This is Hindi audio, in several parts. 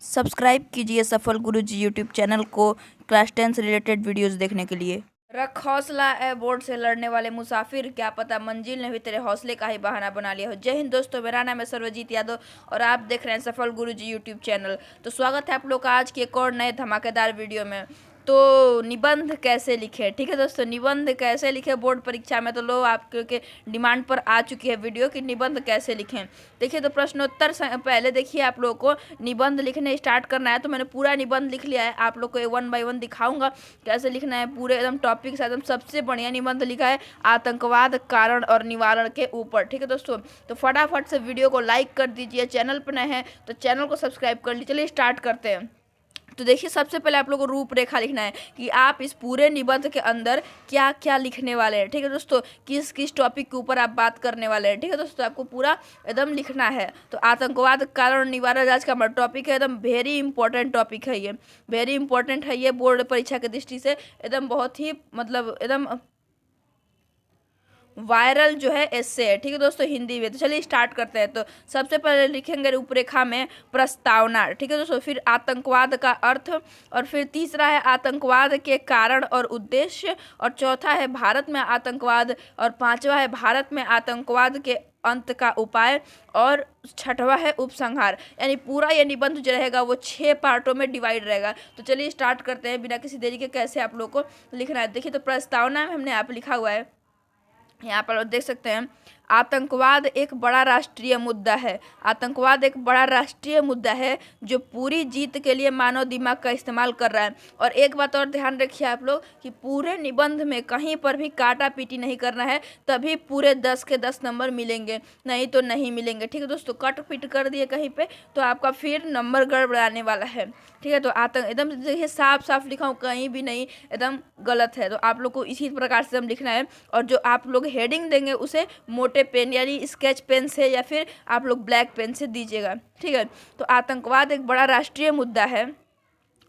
सब्सक्राइब कीजिए सफल गुरुजी यूट्यूब चैनल को क्लास 10 से रिलेटेड वीडियोस देखने के लिए। रख हौसला ए बोर्ड से लड़ने वाले मुसाफिर, क्या पता मंजिल ने भी तेरे हौसले का ही बहाना बना लिया हो। जय हिंद दोस्तों, मेरा नाम है सर्वजीत यादव और आप देख रहे हैं सफल गुरुजी यूट्यूब चैनल। तो स्वागत है आप लोग का आज के एक और नए धमाकेदार वीडियो में। तो निबंध कैसे लिखे, ठीक है दोस्तों, निबंध कैसे लिखे बोर्ड परीक्षा में। तो लो आपके डिमांड पर आ चुकी है वीडियो कि निबंध कैसे लिखें। देखिए तो प्रश्नोत्तर पहले देखिए, आप लोग को निबंध लिखने स्टार्ट करना है। तो मैंने पूरा निबंध लिख लिया है, आप लोग को 1 बाय 1 दिखाऊंगा कैसे लिखना है। पूरे एकदम टॉपिक से एकदम सबसे बढ़िया निबंध लिखा है आतंकवाद कारण और निवारण के ऊपर, ठीक है दोस्तों। तो फटाफट से वीडियो को लाइक कर दीजिए, चैनल पर नए हैं तो चैनल को सब्सक्राइब कर लीजिए। चलिए स्टार्ट करते हैं। तो देखिए सबसे पहले आप लोगों को रूपरेखा लिखना है कि आप इस पूरे निबंध के अंदर क्या क्या लिखने वाले हैं, ठीक है दोस्तों, किस किस टॉपिक के ऊपर आप बात करने वाले हैं, ठीक है दोस्तों। आपको पूरा एकदम लिखना है। तो आतंकवाद कारण निवारण आज का हमारा टॉपिक है, एकदम वेरी इंपॉर्टेंट टॉपिक है ये, वेरी इंपॉर्टेंट है ये बोर्ड परीक्षा की दृष्टि से एकदम बहुत ही मतलब एकदम वायरल जो है एस्से है, ठीक है दोस्तों, हिंदी में। तो चलिए स्टार्ट करते हैं। तो सबसे पहले लिखेंगे रूपरेखा में प्रस्तावना, ठीक है दोस्तों, फिर आतंकवाद का अर्थ, और फिर तीसरा है आतंकवाद के कारण और उद्देश्य, और चौथा है भारत में आतंकवाद, और पांचवा है भारत में आतंकवाद के अंत का उपाय, और छठवा है उपसंहार। यानी पूरा ये निबंध जो रहेगा वो 6 पार्टों में डिवाइड रहेगा। तो चलिए स्टार्ट करते हैं बिना किसी देरी के कैसे आप लोग को लिखना है। देखिए तो प्रस्तावना में हमने यहाँ पे लिखा हुआ है, यहाँ पर देख सकते हैं, आतंकवाद एक बड़ा राष्ट्रीय मुद्दा है। आतंकवाद एक बड़ा राष्ट्रीय मुद्दा है जो पूरी जीत के लिए मानव दिमाग का इस्तेमाल कर रहा है। और एक बात और ध्यान रखिए आप लोग कि पूरे निबंध में कहीं पर भी काटा पीटी नहीं करना है, तभी पूरे 10 के 10 नंबर मिलेंगे, नहीं तो नहीं मिलेंगे, ठीक है दोस्तों। कट पीट कर दिए कहीं पे तो आपका फिर नंबर गड़बड़ाने वाला है, ठीक है। तो आतंक एकदम देखिए साफ साफ लिखा हूँ, कहीं भी नहीं एकदम गलत है। तो आप लोग को इसी प्रकार से एकदम लिखना है। और जो आप लोग हेडिंग देंगे उसे मोटे पेन यानी स्केच पेन से या फिर आप लोग ब्लैक पेन से दीजिएगा, ठीक है। तो आतंकवाद एक बड़ा राष्ट्रीय मुद्दा है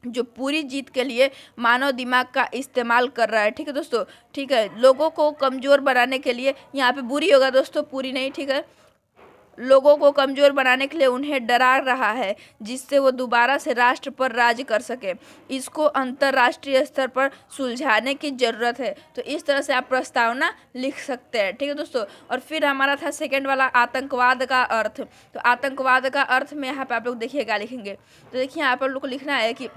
जो पूरी जीत के लिए मानव दिमाग का इस्तेमाल कर रहा है, ठीक है दोस्तों, ठीक है। लोगों को कमज़ोर बनाने के लिए, यहाँ पे बुरी होगा दोस्तों, पूरी नहीं, ठीक है। लोगों को कमज़ोर बनाने के लिए उन्हें डरा रहा है जिससे वो दोबारा से राष्ट्र पर राज कर सके। इसको अंतर्राष्ट्रीय स्तर पर सुलझाने की ज़रूरत है। तो इस तरह से आप प्रस्तावना लिख सकते हैं, ठीक है दोस्तों। और फिर हमारा था सेकंड वाला आतंकवाद का अर्थ। तो आतंकवाद का अर्थ में यहाँ पे आप लोग देखिए क्या लिखेंगे। तो देखिए यहाँ पर लोग को लिखना है कि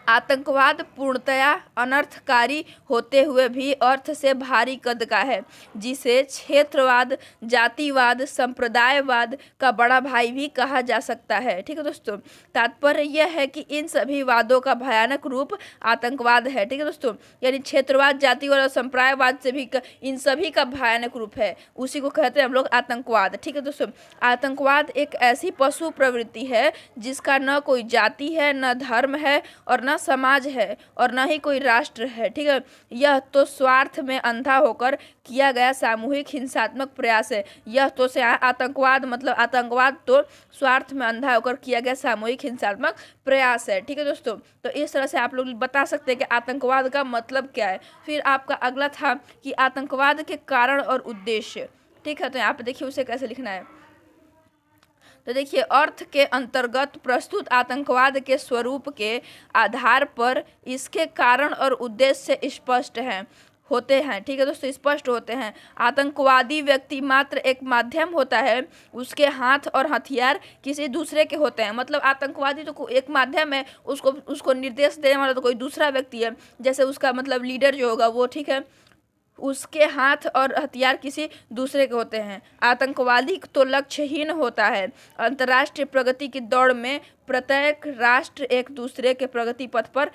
आतंकवाद पूर्णतया अनर्थकारी होते हुए भी अर्थ से भारी कद का है, जिसे क्षेत्रवाद, जातिवाद, संप्रदायवाद का बड़ा भाई भी कहा जा सकता है, ठीक है दोस्तों। तात्पर्य यह है कि इन सभी वादों का भयानक रूप आतंकवाद है, ठीक है दोस्तों। यानी क्षेत्रवाद, जातिवाद और संप्रदायवाद से भी इन सभी का भयानक रूप है, उसी को कहते हैं हम लोग आतंकवाद, ठीक है दोस्तों। आतंकवाद एक ऐसी पशु प्रवृत्ति है जिसका न कोई जाति है, न धर्म है, और न समाज है, और न ही कोई राष्ट्र है, ठीक है। यह तो स्वार्थ में अंधा होकर किया गया सामूहिक हिंसात्मक प्रयास है। यह तो से आतंकवाद मतलब आतंकवाद तो स्वार्थ में अंधा होकर किया गया सामूहिक हिंसात्मक प्रयास है, ठीक है दोस्तों। तो इस तरह से आप लोग बता सकते हैं कि आतंकवाद का मतलब क्या है। फिर आपका अगला था कि आतंकवाद के कारण और उद्देश्य, ठीक है। तो यहाँ पे देखिए उसे कैसे लिखना है। तो देखिए अर्थ के अंतर्गत प्रस्तुत आतंकवाद के स्वरूप के आधार पर इसके कारण और उद्देश्य स्पष्ट हैं होते हैं, ठीक है दोस्तों, स्पष्ट होते हैं। आतंकवादी व्यक्ति मात्र एक माध्यम होता है, उसके हाथ और हथियार किसी दूसरे के होते हैं। मतलब आतंकवादी तो एक माध्यम है, उसको निर्देश देने वाला तो कोई दूसरा व्यक्ति है, जैसे उसका मतलब लीडर जो होगा वो, ठीक है, उसके हाथ और हथियार किसी दूसरे के होते हैं। आतंकवादी तो लक्ष्यहीन होता है। अंतर्राष्ट्रीय प्रगति की दौड़ में प्रत्येक राष्ट्र एक दूसरे के प्रगति पथ पर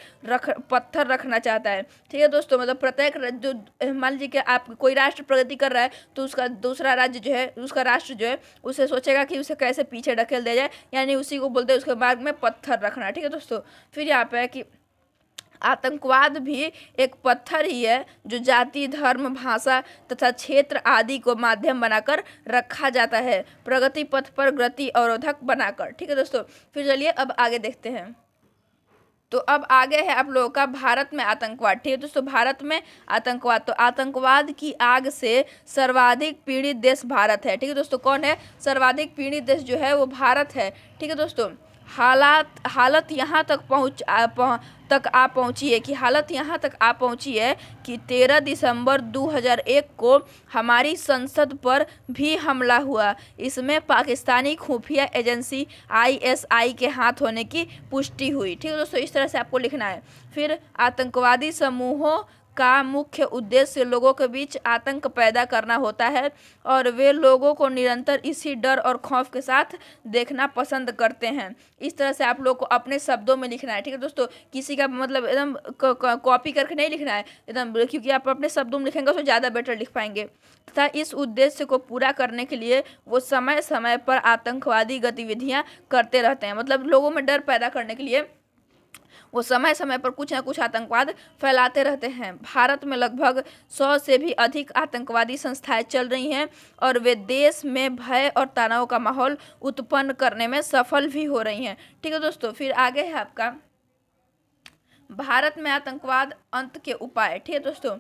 पत्थर रखना चाहता है, ठीक है दोस्तों। मतलब प्रत्येक जो मान लीजिए कि आप कोई राष्ट्र प्रगति कर रहा है तो उसका दूसरा राज्य जो है, उसका राष्ट्र जो है, उसे सोचेगा कि उसे कैसे पीछे ढकेल दिया जाए, यानी उसी को बोलते हैं उसके मार्ग में पत्थर रखना, ठीक है दोस्तों। फिर यहाँ पे है कि आतंकवाद भी एक पत्थर ही है जो जाति, धर्म, भाषा तथा क्षेत्र आदि को माध्यम बनाकर रखा जाता है, प्रगति पथ पर गति अवरोधक बनाकर, ठीक है दोस्तों। फिर चलिए अब आगे देखते हैं। तो अब आगे है आप लोगों का भारत में आतंकवाद, ठीक है दोस्तों। भारत में आतंकवाद, तो आतंकवाद की आग से सर्वाधिक पीड़ित देश भारत है, ठीक है दोस्तों। कौन है सर्वाधिक पीड़ित देश जो है वो भारत है, ठीक है दोस्तों। हालत यहाँ तक आ पहुंची है कि 13 दिसंबर 2001 को हमारी संसद पर भी हमला हुआ। इसमें पाकिस्तानी खुफिया एजेंसी ISI के हाथ होने की पुष्टि हुई। ठीक है दोस्तों, इस तरह से आपको लिखना है। फिर आतंकवादी समूहों का मुख्य उद्देश्य लोगों के बीच आतंक पैदा करना होता है और वे लोगों को निरंतर इसी डर और खौफ के साथ देखना पसंद करते हैं। इस तरह से आप लोग को अपने शब्दों में लिखना है। ठीक है दोस्तों, किसी का मतलब एकदम कॉपी करके नहीं लिखना है एकदम, क्योंकि आप अपने शब्दों में लिखेंगे तो ज़्यादा बेटर लिख पाएंगे। तथा इस उद्देश्य को पूरा करने के लिए वो समय समय पर आतंकवादी गतिविधियाँ करते रहते हैं। मतलब लोगों में डर पैदा करने के लिए वो समय समय पर कुछ ना कुछ आतंकवाद फैलाते रहते हैं। भारत में लगभग 100 से भी अधिक आतंकवादी संस्थाएं चल रही हैं और वे देश में भय और तनाव का माहौल उत्पन्न करने में सफल भी हो रही हैं। ठीक है दोस्तों, फिर आगे है आपका भारत में आतंकवाद अंत के उपाय। ठीक है दोस्तों,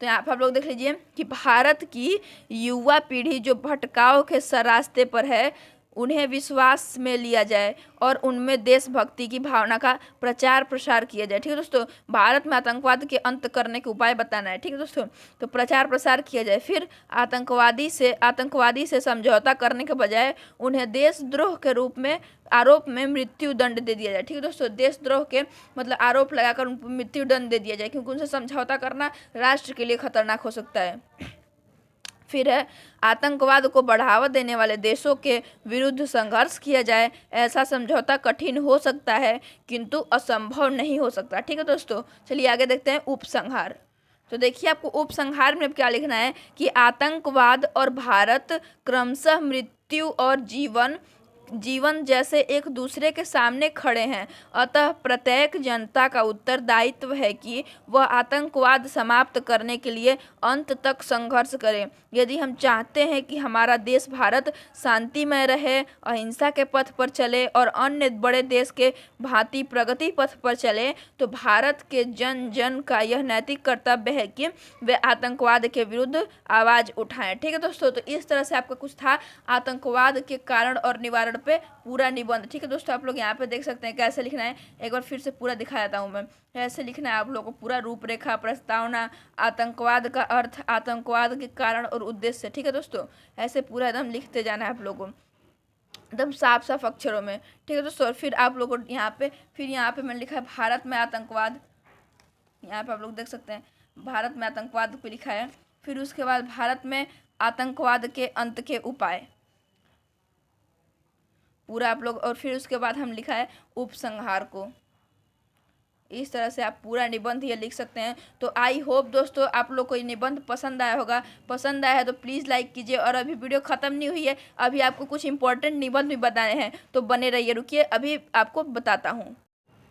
तो यहाँ पर आप लोग देख लीजिए कि भारत की युवा पीढ़ी जो भटकाव के रास्ते पर है उन्हें विश्वास में लिया जाए और उनमें देशभक्ति की भावना का प्रचार प्रसार किया जाए। ठीक है दोस्तों, भारत में आतंकवाद के अंत करने के उपाय बताना है। ठीक है दोस्तों, तो प्रचार प्रसार किया जाए। फिर आतंकवादी से समझौता करने के बजाय उन्हें देशद्रोह के आरोप में मृत्यु दंड दे दिया जाए। ठीक है दोस्तों, देशद्रोह के मतलब आरोप लगाकर उनको मृत्यु दंड दे दिया जाए, क्योंकि उनसे समझौता करना राष्ट्र के लिए खतरनाक हो सकता है। फिर है आतंकवाद को बढ़ावा देने वाले देशों के विरुद्ध संघर्ष किया जाए। ऐसा समझौता कठिन हो सकता है किंतु असंभव नहीं हो सकता। ठीक है दोस्तों, चलिए आगे देखते हैं उपसंहार। तो देखिए आपको उपसंहार में क्या लिखना है कि आतंकवाद और भारत क्रमशः मृत्यु और जीवन जैसे एक दूसरे के सामने खड़े हैं। अतः प्रत्येक जनता का उत्तरदायित्व है कि वह आतंकवाद समाप्त करने के लिए अंत तक संघर्ष करे। यदि हम चाहते हैं कि हमारा देश भारत शांतिमय रहे, अहिंसा के पथ पर चले और अन्य बड़े देश के भांति प्रगति पथ पर चले, तो भारत के जन जन का यह नैतिक कर्तव्य है कि वे आतंकवाद के विरुद्ध आवाज़ उठाएं। ठीक है दोस्तों, तो इस तरह से आपका कुछ था आतंकवाद के कारण और निवारण पे पूरा निबंध। ठीक है दोस्तों, आप लोग यहाँ पे देख सकते हैं कैसे लिखना है। एक बार फिर से पूरा दिखा देता हूँ मैं। ऐसे लिखना है आप लोगों को पूरा रूपरेखा, प्रस्तावना, आतंकवाद का अर्थ, आतंकवाद के कारण और उद्देश्य। ठीक है दोस्तों, ऐसे पूरा एकदम लिखते जाना है आप लोगों को एकदम साफ साफ अक्षरों में। ठीक है दोस्तों, फिर आप लोगों को यहाँ पे मैंने लिखा है भारत में आतंकवाद। यहाँ पे आप लोग देख सकते हैं भारत में आतंकवाद पे लिखा है। फिर उसके बाद भारत में आतंकवाद के अंत के उपाय पूरा आप लोग, और फिर उसके बाद हम लिखा है उपसंहार को। इस तरह से आप पूरा निबंध ये लिख सकते हैं। तो आई होप दोस्तों आप लोग को ये निबंध पसंद आया होगा। पसंद आया है तो प्लीज़ लाइक कीजिए। और अभी वीडियो ख़त्म नहीं हुई है, अभी आपको कुछ इंपॉर्टेंट निबंध भी बताने हैं, तो बने रहिए। रुकिए अभी आपको बताता हूँ।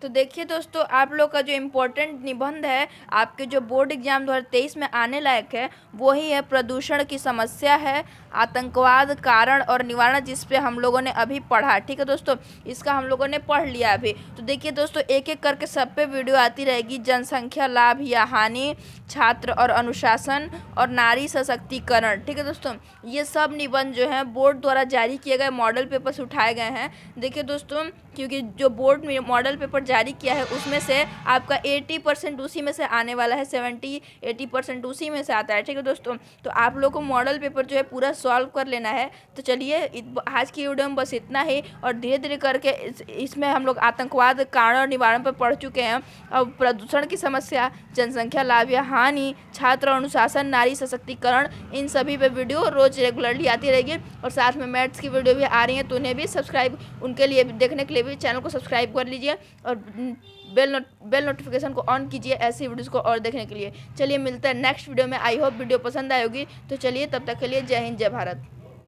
तो देखिए दोस्तों, आप लोग का जो इम्पोर्टेंट निबंध है आपके जो बोर्ड एग्जाम 2023 में आने लायक है वही है प्रदूषण की समस्या है, आतंकवाद कारण और निवारण, जिस पे हम लोगों ने अभी पढ़ा। ठीक है दोस्तों, इसका हम लोगों ने पढ़ लिया अभी। तो देखिए दोस्तों, एक एक करके सब पे वीडियो आती रहेगी। जनसंख्या, लाभ या हानि, छात्र और अनुशासन, और नारी सशक्तिकरण। ठीक है दोस्तों, ये सब निबंध जो है बोर्ड द्वारा जारी किए गए मॉडल पेपर से उठाए गए हैं। देखिए दोस्तों, क्योंकि जो बोर्ड में मॉडल पेपर जारी किया है उसमें से आपका 80% उसी में से आने वाला है, 70-80% उसी में से आता है। ठीक है दोस्तों, तो आप लोग को मॉडल पेपर जो है पूरा सॉल्व कर लेना है। तो चलिए आज की वीडियो में बस इतना ही, और धीरे धीरे करके इसमें हम लोग आतंकवाद कारण और निवारण पर पढ़ चुके हैं। अब प्रदूषण की समस्या, जनसंख्या, लाभ या हानि, छात्र अनुशासन, नारी सशक्तिकरण, इन सभी पे वीडियो रोज रेगुलरली आती रहेगी। और साथ में मैथ्स की वीडियो भी आ रही है, तो उन्हें भी सब्सक्राइब, उनके लिए भी देखने के लिए भी चैनल को सब्सक्राइब कर लीजिए और बेल नोटिफिकेशन को ऑन कीजिए ऐसी वीडियोस को और देखने के लिए। चलिए मिलते हैं नेक्स्ट वीडियो में। आई होप वीडियो पसंद आई होगी। तो चलिए तब तक के लिए जय हिंद, जय भारत।